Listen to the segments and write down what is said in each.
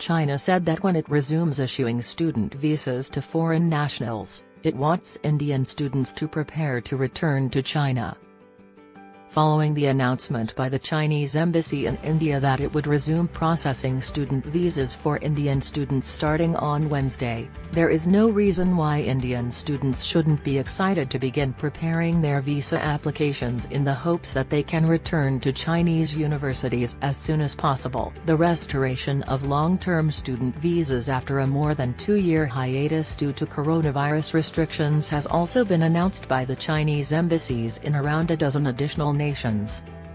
China said that when it resumes issuing student visas to foreign nationals, it wants Indian students to prepare to return to China. Following the announcement by the Chinese embassy in India that it would resume processing student visas for Indian students starting on Wednesday, there is no reason why Indian students shouldn't be excited to begin preparing their visa applications in the hopes that they can return to Chinese universities as soon as possible. The restoration of long-term student visas after a more than 2-year hiatus due to coronavirus restrictions has also been announced by the Chinese embassies in around a dozen additional nations.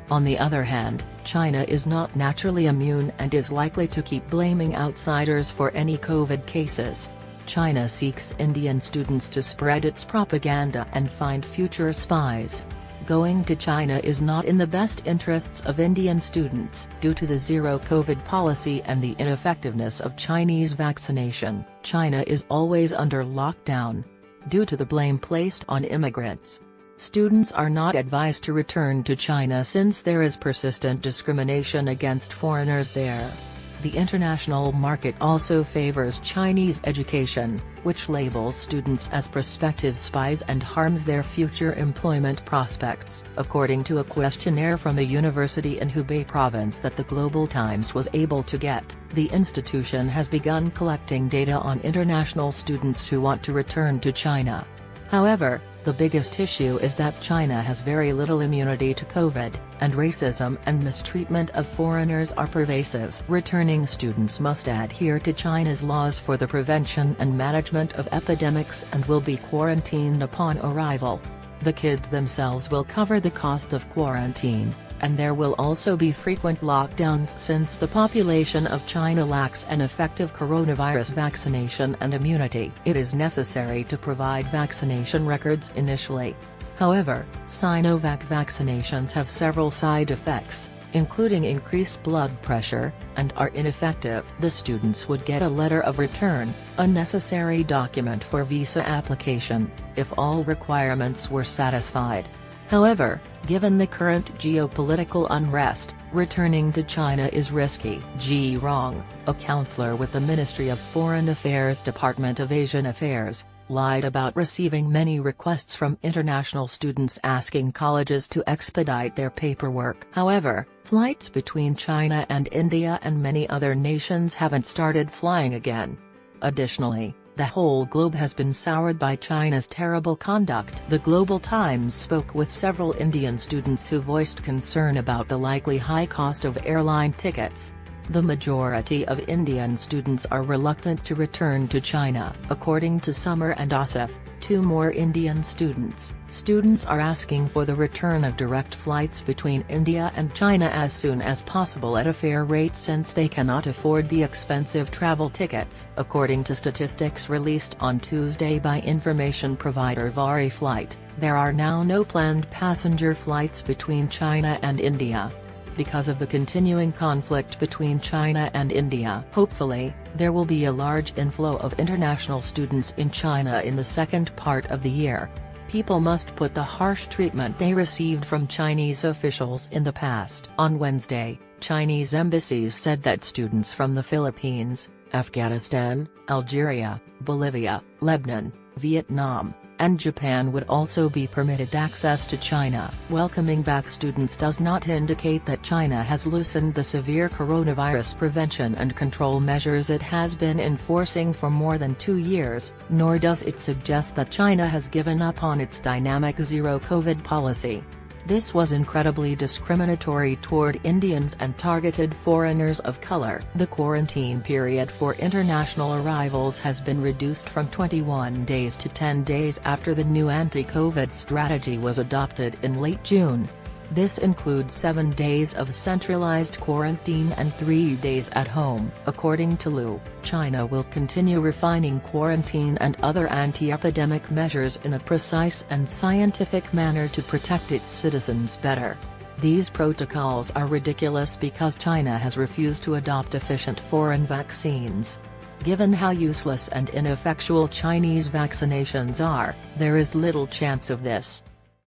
On the other hand, China is not naturally immune and is likely to keep blaming outsiders for any COVID cases. China seeks Indian students to spread its propaganda and find future spies. Going to China is not in the best interests of Indian students. Due to the zero-COVID policy and the ineffectiveness of Chinese vaccination, China is always under lockdown. Due to the blame placed on immigrants, students are not advised to return to China since there is persistent discrimination against foreigners there. The international market also favors Chinese education, which labels students as prospective spies and harms their future employment prospects. According to a questionnaire from a university in Hubei province that the Global Times was able to get, the institution has begun collecting data on international students who want to return to China. However, the biggest issue is that China has very little immunity to COVID, and racism and mistreatment of foreigners are pervasive. Returning students must adhere to China's laws for the prevention and management of epidemics and will be quarantined upon arrival. The kids themselves will cover the cost of quarantine, and there will also be frequent lockdowns since the population of China lacks an effective coronavirus vaccination and immunity. It is necessary to provide vaccination records initially. However, Sinovac vaccinations have several side effects, including increased blood pressure, and are ineffective. The students would get a letter of return, a necessary document for visa application, if all requirements were satisfied. However, given the current geopolitical unrest, returning to China is risky. Ji Rong, a counselor with the Ministry of Foreign Affairs Department of Asian Affairs, lied about receiving many requests from international students asking colleges to expedite their paperwork. However, flights between China and India and many other nations haven't started flying again. Additionally, the whole globe has been soured by China's terrible conduct. The Global Times spoke with several Indian students who voiced concern about the likely high cost of airline tickets. The majority of Indian students are reluctant to return to China. According to Summer and Asif, 2 more Indian students are asking for the return of direct flights between India and China as soon as possible at a fair rate since they cannot afford the expensive travel tickets. According to statistics released on Tuesday by information provider Vari Flight, there are now no planned passenger flights between China and India. Because of the continuing conflict between China and India. Hopefully, there will be a large inflow of international students in China in the second part of the year. People must put the harsh treatment they received from Chinese officials in the past. On Wednesday, Chinese embassies said that students from the Philippines, Afghanistan, Algeria, Bolivia, Lebanon, Vietnam, and Japan would also be permitted access to China. Welcoming back students does not indicate that China has loosened the severe coronavirus prevention and control measures it has been enforcing for more than 2 years, nor does it suggest that China has given up on its dynamic zero-COVID policy. This was incredibly discriminatory toward Indians and targeted foreigners of color. The quarantine period for international arrivals has been reduced from 21 days to 10 days after the new anti-COVID strategy was adopted in late June. This includes 7 days of centralized quarantine and 3 days at home. According to Liu, China will continue refining quarantine and other anti-epidemic measures in a precise and scientific manner to protect its citizens better. These protocols are ridiculous because China has refused to adopt efficient foreign vaccines. Given how useless and ineffectual Chinese vaccinations are, there is little chance of this.